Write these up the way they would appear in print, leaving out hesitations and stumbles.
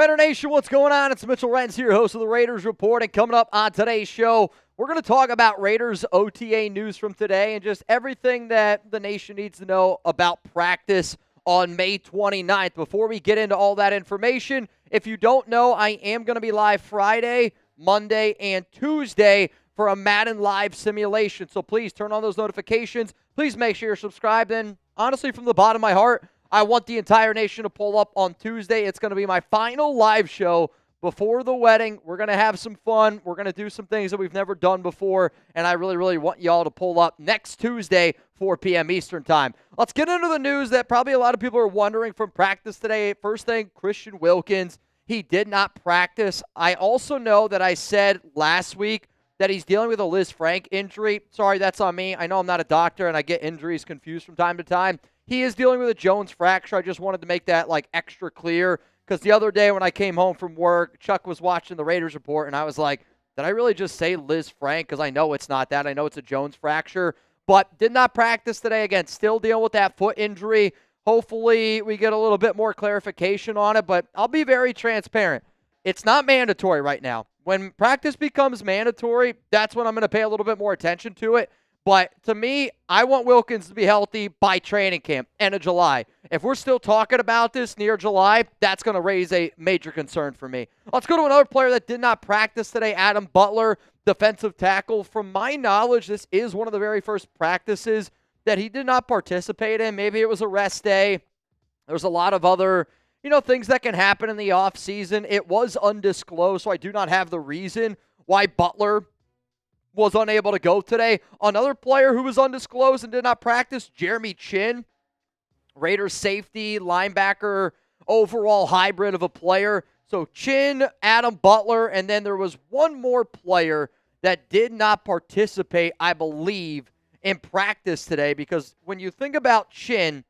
Raider Nation, what's going on? It's Mitchell Renz here, host of the Raiders Report, and coming up on today's show, we're going to talk about Raiders OTA news from today and just everything that the nation needs to know about practice on May 29th. Before we get into all that information, if you don't know, I am going to be live Friday, Monday, and Tuesday for a Madden Live simulation, so please turn on those notifications. Please make sure you're subscribed, and honestly, from the bottom of my heart, I want the entire nation to pull up on Tuesday. It's going to be my final live show before the wedding. We're going to have some fun. We're going to do some things that we've never done before, and I really want y'all to pull up next Tuesday, 4 p.m. Eastern Time. Let's get into the news that probably a lot of people are wondering from practice today. First thing, Christian Wilkins, he did not practice. I also know that I said last week that he's dealing with a Liz Frank injury. Sorry, that's on me. I know I'm not a doctor, and I get injuries confused from time to time. He is dealing with a Jones fracture. I just wanted to make that extra clear because the other day when I came home from work, Chuck was watching the Raiders Report, and I was like, did I really just say Liz Frank? Because I know it's not that. I know it's a Jones fracture, but did not practice today. Again, still dealing with that foot injury. Hopefully we get a little bit more clarification on it, but I'll be very transparent. It's not mandatory right now. When practice becomes mandatory, that's when I'm going to pay a little bit more attention to it. But to me, I want Wilkins to be healthy by training camp, end of July. If we're still talking about this near July, that's going to raise a major concern for me. Let's go to another player that did not practice today, Adam Butler, defensive tackle. From my knowledge, this is one of the very first practices that he did not participate in. Maybe it was a rest day. There's a lot of other things that can happen in the offseason. It was undisclosed, so I do not have the reason why Butler was unable to go today. Another player who was undisclosed and did not practice, Jeremy Chinn, Raiders safety, linebacker, overall hybrid of a player. So Chinn, Adam Butler, and then there was one more player that did not participate, I believe, in practice today, because when you think about Chinn,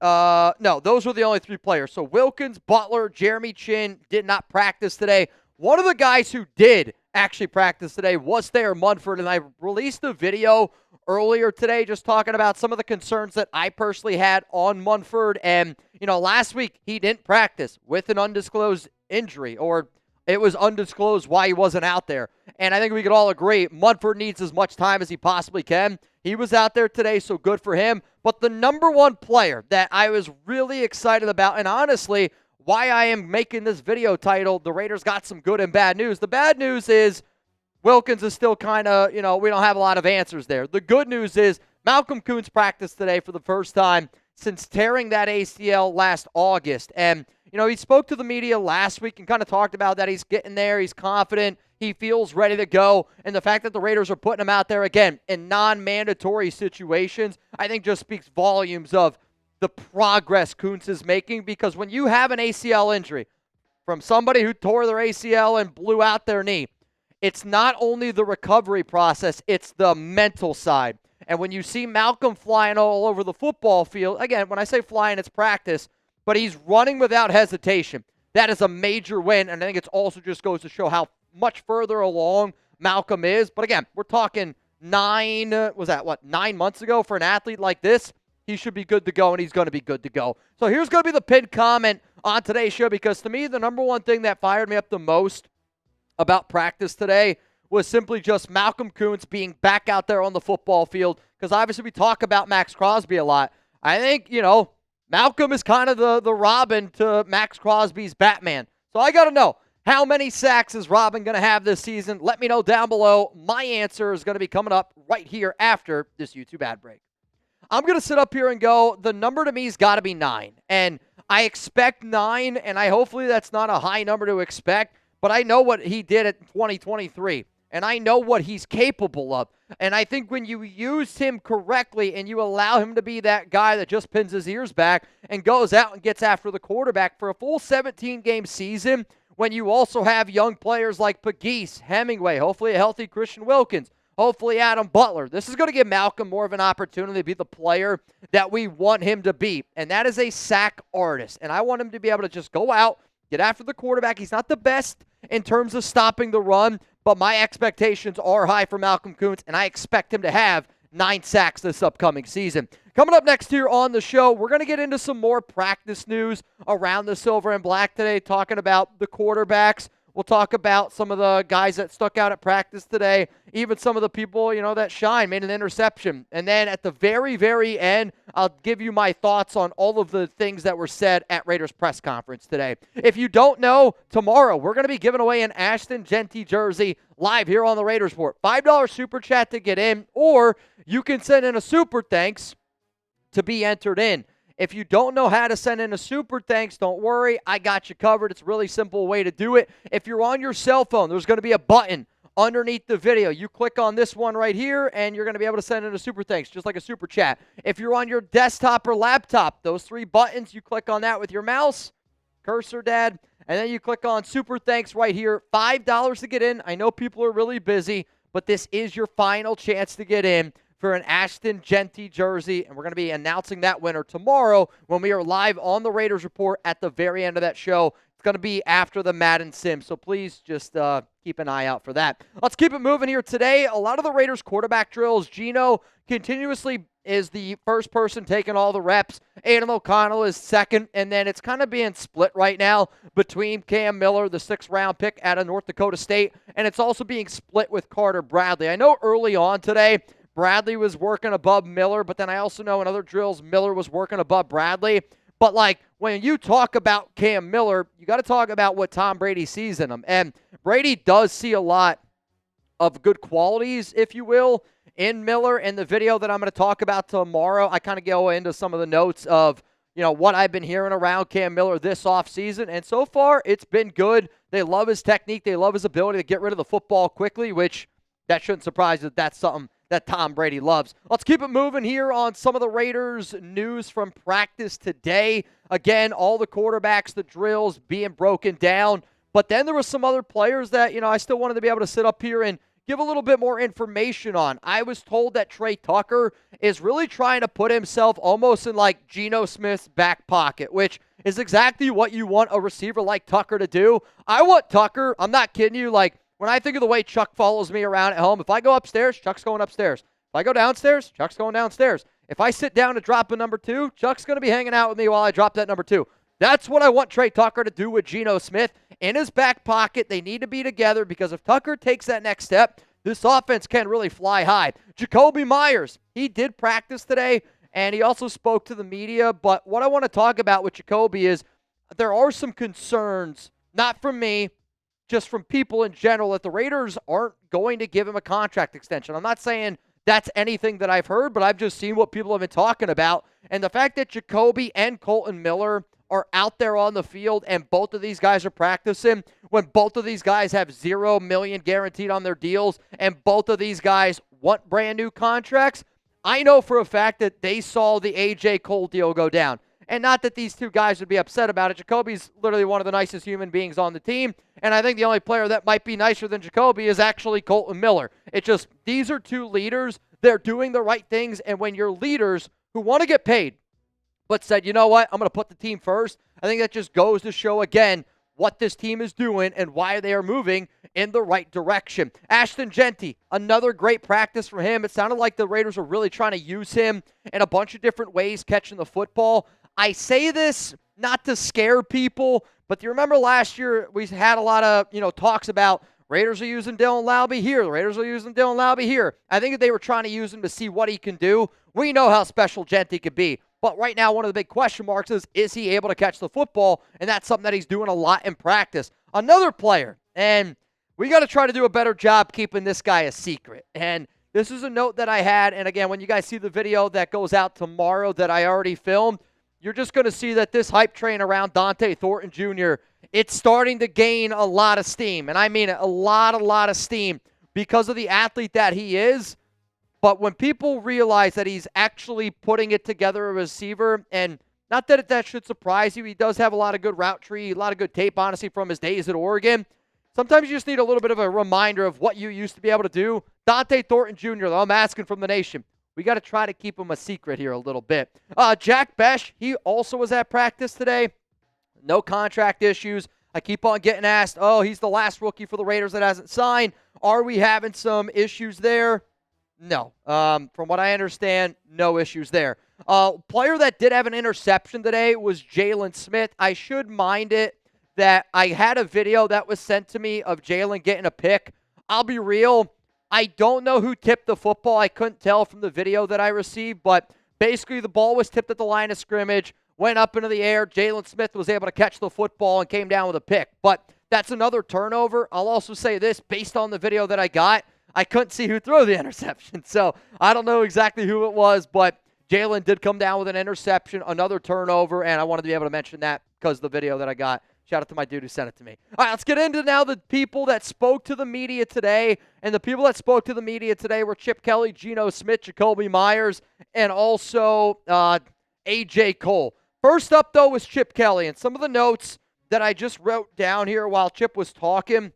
no, those were the only three players. So Wilkins, Butler, Jeremy Chinn did not practice today. One of the guys who did actually practice today was Thayer Munford, and I released a video earlier today just talking about some of the concerns that I personally had on Munford. And, last week he didn't practice with an undisclosed injury, or it was undisclosed why he wasn't out there. And I think we could all agree Munford needs as much time as he possibly can. He was out there today, so good for him. But the number one player that I was really excited about, and honestly, why I am making this video titled, The Raiders Got Some Good and Bad News. The bad news is Wilkins is still kind of, we don't have a lot of answers there. The good news is Malcolm Koonce practiced today for the first time since tearing that ACL last August. And, he spoke to the media last week and kind of talked about that he's getting there, he's confident, he feels ready to go. And the fact that the Raiders are putting him out there again in non-mandatory situations, I think just speaks volumes of the progress Koonce is making, because when you have an ACL injury from somebody who tore their ACL and blew out their knee, it's not only the recovery process, it's the mental side. And when you see Malcolm flying all over the football field, again, when I say flying, it's practice, but he's running without hesitation. That is a major win, and I think it also just goes to show how much further along Malcolm is. But again, we're talking 9 months ago for an athlete like this. He should be good to go, and he's going to be good to go. So here's going to be the pinned comment on today's show, because to me, the number one thing that fired me up the most about practice today was simply just Malcolm Koonce being back out there on the football field, because obviously we talk about Maxx Crosby a lot. I think, Malcolm is kind of the Robin to Maxx Crosby's Batman. So I got to know, how many sacks is Robin going to have this season? Let me know down below. My answer is going to be coming up right here after this YouTube ad break. I'm going to sit up here and go, the number to me has got to be 9. And I expect 9, and hopefully that's not a high number to expect, but I know what he did at 2023, and I know what he's capable of. And I think when you use him correctly and you allow him to be that guy that just pins his ears back and goes out and gets after the quarterback for a full 17-game season, when you also have young players like Pegues, Hemingway, hopefully a healthy Christian Wilkins, hopefully Adam Butler. This is going to give Malcolm more of an opportunity to be the player that we want him to be, and that is a sack artist. And I want him to be able to just go out, get after the quarterback. He's not the best in terms of stopping the run, but my expectations are high for Malcolm Koonce, and I expect him to have 9 sacks this upcoming season. Coming up next here on the show, we're going to get into some more practice news around the silver and black today, talking about the quarterbacks. We'll talk about some of the guys that stuck out at practice today, even some of the people, that shine, made an interception. And then at the very, very end, I'll give you my thoughts on all of the things that were said at Raiders press conference today. If you don't know, tomorrow we're going to be giving away an Ashton Jeanty jersey live here on the Raiders Report. $5 super chat to get in, or you can send in a super thanks to be entered in. If you don't know how to send in a super thanks, don't worry. I got you covered. It's a really simple way to do it. If you're on your cell phone, there's going to be a button underneath the video. You click on this one right here, and you're going to be able to send in a super thanks, just like a super chat. If you're on your desktop or laptop, those 3 buttons, you click on that with your mouse, cursor, Dad, and then you click on super thanks right here. $5 to get in. I know people are really busy, but this is your final chance to get in for an Ashton Jeanty jersey, and we're going to be announcing that winner tomorrow when we are live on the Raiders Report at the very end of that show. It's going to be after the Madden Sim, so please just keep an eye out for that. Let's keep it moving here today. A lot of the Raiders quarterback drills, Geno continuously is the first person taking all the reps. Aidan O'Connell is second, and then it's kind of being split right now between Cam Miller, the 6th-round pick out of North Dakota State, and it's also being split with Carter Bradley. I know early on today, Bradley was working above Miller, but then I also know in other drills, Miller was working above Bradley. But, when you talk about Cam Miller, you got to talk about what Tom Brady sees in him. And Brady does see a lot of good qualities, if you will, in Miller. In the video that I'm going to talk about tomorrow, I kind of go into some of the notes of, what I've been hearing around Cam Miller this offseason. And so far, it's been good. They love his technique. They love his ability to get rid of the football quickly, which that shouldn't surprise you. That's something that Tom Brady loves. Let's keep it moving here on some of the Raiders news from practice today. Again, all the quarterbacks, the drills being broken down. But then there were some other players that, I still wanted to be able to sit up here and give a little bit more information on. I was told that Tre Tucker is really trying to put himself almost in Geno Smith's back pocket, which is exactly what you want a receiver like Tucker to do. I want Tucker, I'm not kidding you, when I think of the way Chuck follows me around at home, if I go upstairs, Chuck's going upstairs. If I go downstairs, Chuck's going downstairs. If I sit down to drop a number 2, Chuck's going to be hanging out with me while I drop that number 2. That's what I want Tre Tucker to do with Geno Smith. In his back pocket, they need to be together because if Tucker takes that next step, this offense can really fly high. Jakobi Meyers, he did practice today, and he also spoke to the media. But what I want to talk about with Jakobi is there are some concerns, not from me, just from people in general, that the Raiders aren't going to give him a contract extension. I'm not saying that's anything that I've heard, but I've just seen what people have been talking about. And the fact that Jakobi and Kolton Miller are out there on the field and both of these guys are practicing when both of these guys have $0 million guaranteed on their deals and both of these guys want brand new contracts, I know for a fact that they saw the A.J. Cole deal go down. And not that these two guys would be upset about it. Jakobi's literally one of the nicest human beings on the team. And I think the only player that might be nicer than Jakobi is actually Kolton Miller. It's just, these are two leaders. They're doing the right things. And when you're leaders who want to get paid, but said, you know what, I'm going to put the team first, I think that just goes to show again what this team is doing and why they are moving in the right direction. Ashton Jeanty, another great practice for him. It sounded like the Raiders were really trying to use him in a bunch of different ways catching the football. I say this not to scare people, but do you remember last year we had a lot of, talks about Raiders are using Dylan Laube here. The Raiders are using Dylan Laube here. I think that they were trying to use him to see what he can do. We know how special Jeanty could be. But right now, one of the big question marks is he able to catch the football? And that's something that he's doing a lot in practice. Another player, and we got to try to do a better job keeping this guy a secret. And this is a note that I had. And again, when you guys see the video that goes out tomorrow that I already filmed, you're just going to see that this hype train around Thornton Jr., it's starting to gain a lot of steam. And I mean a lot of steam because of the athlete that he is. But when people realize that he's actually putting it together a receiver, and not that that should surprise you, he does have a lot of good route tree, a lot of good tape, honestly, from his days at Oregon. Sometimes you just need a little bit of a reminder of what you used to be able to do. Thornton Jr., though, I'm asking from the nation. We got to try to keep him a secret here a little bit. Bech, he also was at practice today. No contract issues. I keep on getting asked, he's the last rookie for the Raiders that hasn't signed. Are we having some issues there? No. From what I understand, no issues there. Player that did have an interception today was Jalen Smith. I should mind it that I had a video that was sent to me of Jalen getting a pick. I'll be real. I don't know who tipped the football. I couldn't tell from the video that I received, but basically the ball was tipped at the line of scrimmage, went up into the air. Jalen Smith was able to catch the football and came down with a pick. But that's another turnover. I'll also say this, based on the video that I got, I couldn't see who threw the interception. So I don't know exactly who it was, but Jalen did come down with an interception, another turnover, and I wanted to be able to mention that because of the video that I got. Shout out to my dude who sent it to me. All right, let's get into now the people that spoke to the media today. And the people that spoke to the media today were Chip Kelly, Geno Smith, Jakobi Meyers, and also A.J. Cole. First up, though, was Chip Kelly. And some of the notes that I just wrote down here while Chip was talking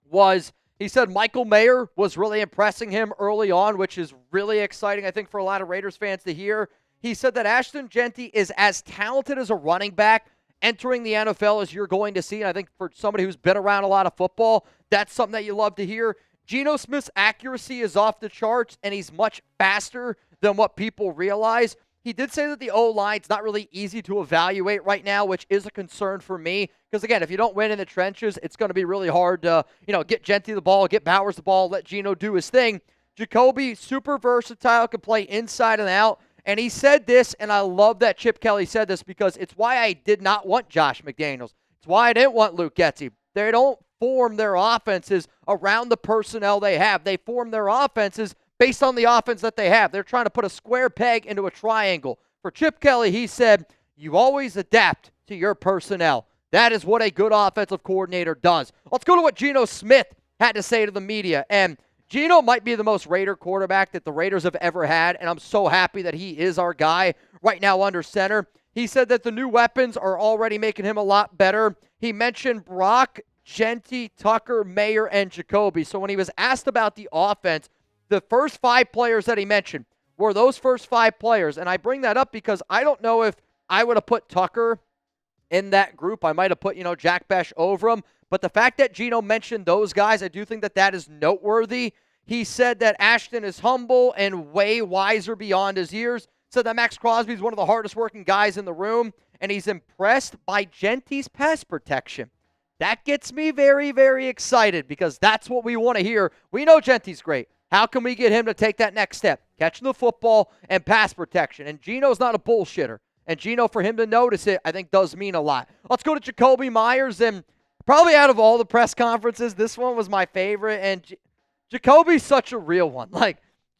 was he said Michael Mayer was really impressing him early on, which is really exciting, I think, for a lot of Raiders fans to hear. He said that Ashton Jeanty is as talented as a running back entering the NFL as you're going to see. And I think for somebody who's been around a lot of football, that's something that you love to hear. Geno Smith's accuracy is off the charts, and he's much faster than what people realize. He did say that the O-line's not really easy to evaluate right now, which is a concern for me. Because, again, if you don't win in the trenches, it's going to be really hard to, get Jeanty the ball, get Bowers the ball, let Geno do his thing. Jakobi, super versatile, can play inside and out. And he said this, and I love that Chip Kelly said this because it's why I did not want Josh McDaniels. It's why I didn't want Luke Getsy. They don't form their offenses around the personnel they have. They form their offenses based on the offense that they have. They're trying to put a square peg into a triangle. For Chip Kelly, he said, you always adapt to your personnel. That is what a good offensive coordinator does. Let's go to what Geno Smith had to say to the media. And Geno might be the most Raider quarterback that the Raiders have ever had, and I'm so happy that he is our guy right now under center. He said that the new weapons are already making him a lot better. He mentioned Brock, Jeanty, Tucker, Mayer, and Jakobi. So when he was asked about the offense, the first 5 players that he mentioned were those first 5 players. And I bring that up because I don't know if I would have put Tucker in that group. I might have put, Jack Bech over him. But the fact that Geno mentioned those guys, I do think that that is noteworthy. He said that Ashton is humble and way wiser beyond his years. Said that Maxx Crosby is one of the hardest working guys in the room. And he's impressed by Jeanty's pass protection. That gets me very, very excited because that's what we want to hear. We know Jeanty's great. How can we get him to take that next step? Catching the football and pass protection. And Geno's not a bullshitter. And Geno, for him to notice it, I think does mean a lot. Let's go to Jakobi Meyers. And probably out of all the press conferences, this one was my favorite. And Jakobi's such a real one.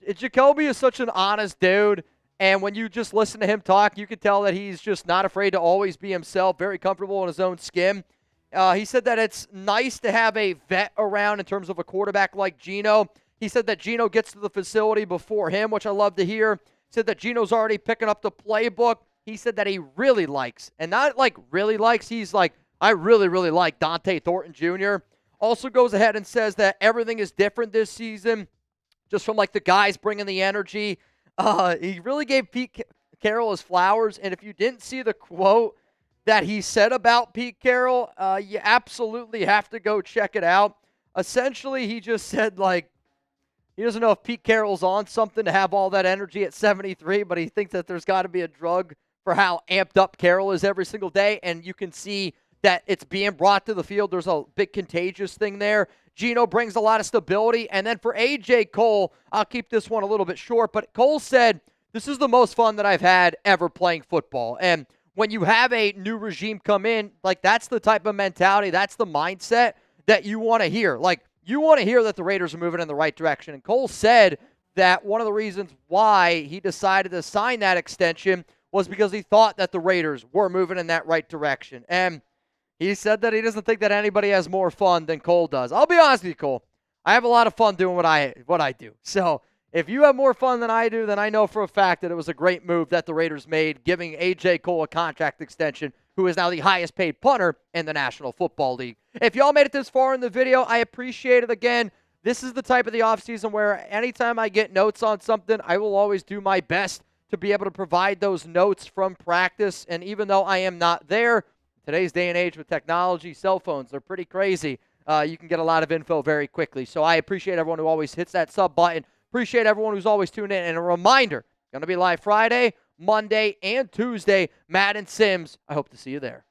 Jakobi is such an honest dude. And when you just listen to him talk, you can tell that he's just not afraid to always be himself, very comfortable in his own skin. He said that it's nice to have a vet around in terms of a quarterback like Geno. He said that Geno gets to the facility before him, which I love to hear. He said that Geno's already picking up the playbook. He said that he really likes, and not really likes, he's like, I really, really like Thornton Jr. Also goes ahead and says that everything is different this season, just from the guys bringing the energy. He really gave Pete Carroll his flowers, and if you didn't see the quote that he said about Pete Carroll, you absolutely have to go check it out. Essentially, he just said, he doesn't know if Pete Carroll's on something to have all that energy at 73, but he thinks that there's got to be a drug for how amped up Carroll is every single day, and you can see that it's being brought to the field. There's a big contagious thing there. Geno brings a lot of stability. And then for A.J. Cole, I'll keep this one a little bit short, but Cole said, this is the most fun that I've had ever playing football. And when you have a new regime come in, that's the type of mentality, that's the mindset that you want to hear. You want to hear that the Raiders are moving in the right direction. And Cole said that one of the reasons why he decided to sign that extension was because he thought that the Raiders were moving in that right direction. And he said that he doesn't think that anybody has more fun than Cole does. I'll be honest with you, Cole. I have a lot of fun doing what I do. So if you have more fun than I do, then I know for a fact that it was a great move that the Raiders made, giving A.J. Cole a contract extension, who is now the highest paid punter in the National Football League. If y'all made it this far in the video, I appreciate it. Again, this is the type of the offseason where anytime I get notes on something, I will always do my best to be able to provide those notes from practice. And even though I am not there, today's day and age with technology, cell phones, they're pretty crazy. You can get a lot of info very quickly. So I appreciate everyone who always hits that sub button. Appreciate everyone who's always tuned in. And a reminder, going to be live Friday, Monday, and Tuesday, Matt and Sims. I hope to see you there.